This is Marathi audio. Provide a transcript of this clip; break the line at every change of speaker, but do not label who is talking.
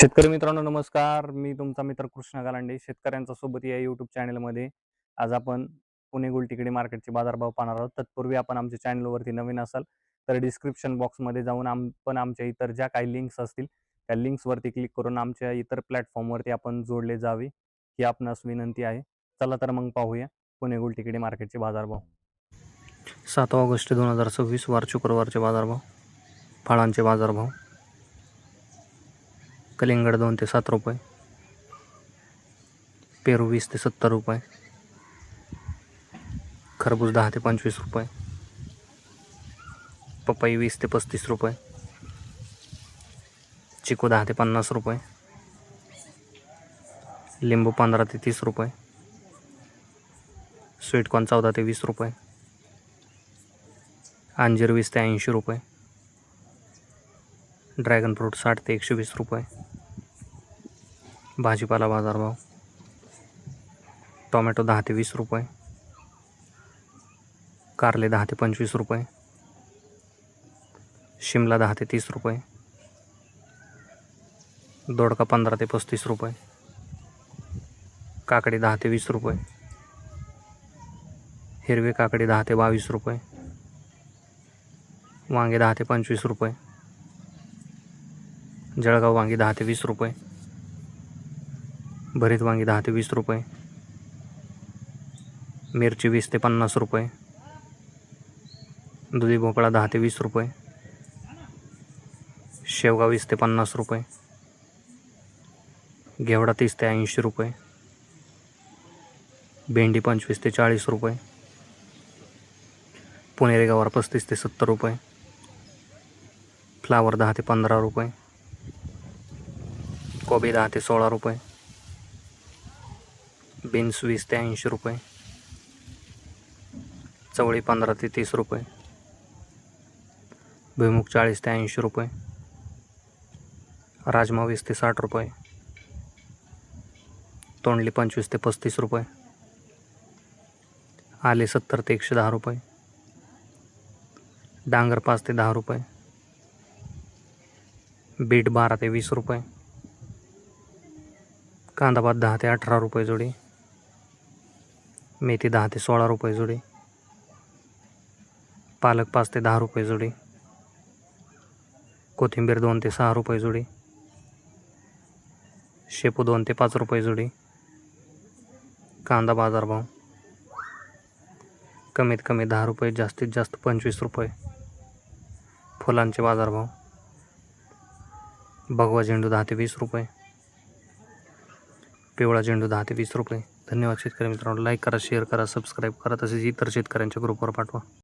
शेतकरी मित्रांनो नमस्कार. मी तुमचा मित्र कृष्णा गालांडे. शेतकऱ्यांचा सोबत या यूट्यूब चॅनलमध्ये आज आपण पुणे गुलटेकडी मार्केटचे बाजारभाव पाहणार आहोत. तत्पूर्वी आपण आमच्या चॅनलवरती नवीन असाल तर डिस्क्रिप्शन बॉक्समध्ये जाऊन आपण आमच्या इतर ज्या काही लिंक्स असतील त्या लिंक्सवरती क्लिक करून आमच्या इतर प्लॅटफॉर्मवरती आपण जोडले जावे ही आपणास विनंती आहे. चला तर मग पाहूया पुणे गुलटेकडी मार्केटचे बाजारभाव. 7 ऑगस्ट 2026 वार शुक्रवारचे बाजारभाव. फळांचे बाजारभाव. कलिंगड 2 ते 7 रुपये, पेरू 20 ते 70 रुपये, खरबूज 10 ते 25 रुपये, पपई 20 ते 35 रुपये, चिकू 10 ते 50 रुपये, लिंबू 15 ते 30 रुपये, स्वीटकॉर्न 14 ते 20 रुपये, अंजीर 20 ते 80 रुपये, ड्रॅगन फ्रूट 60 ते 120 रुपये. भाजीपाला बाजारभाव. टोमॅटो 10 ते 20 रुपये, कारले 10 ते 25 रुपये, शिमला 10 ते 30 रुपये, दोडका 15 ते 35 रुपये, काकडी 10 ते 20 रुपये, हिरवी काकडी 10 ते 22 रुपये, वांगे 10 ते 25 रुपये, जळगाव वांगी 10 ते 20 रुपये, भरीत वांगी 10 ते 20 रुपये, मिरची 20 ते 50 रुपये, दुधी भोपळा 10 ते 20 रुपये, शेवगा 20 ते 50 रुपये, घेवडा 30 ते 80 रुपये, भेंडी 25 ते 40 रुपये, पुणेरी गवार 35 ते 70 रुपये, फ्लावर 10 ते 15 रुपये, कोबी 10 ते 16 रुपये, बीन्स 20 ते 80 रुपये, चवळी 15 ते 30 रुपये, भुईमुग 40 ते 80 रुपये, राजमा 20 ते 60 रुपये, तोंडली 25 ते 35 रुपये, आले 70 ते 110 रुपये, डांगर 5 ते 10 रुपये, बीट 12 ते 20 रुपये, कांदा भात 10 ते 18 रुपये जोडी, मेथी 10 ते 16 रुपये जोडी, पालक 5 ते 10 रुपये जोडी, कोथिंबीर 2 ते 6 रुपये जोडी, शेपू 2 ते 5 रुपये जोडी. कांदा बाजारभाव. कमीत कमी 10 रुपये, जास्तीत जास्त 25 रुपये. फुलांचे बाजारभाव. भगवा झेंडू 10 ते 20 रुपये, पिवळा झेंडू 10 ते 20 रुपये. धन्यवाद शेतकरी मित्रांनो. लाईक करा, शेअर करा, सबस्क्राईब करा, तसेच इतर शेतकऱ्यांच्या ग्रुपवर पाठवा.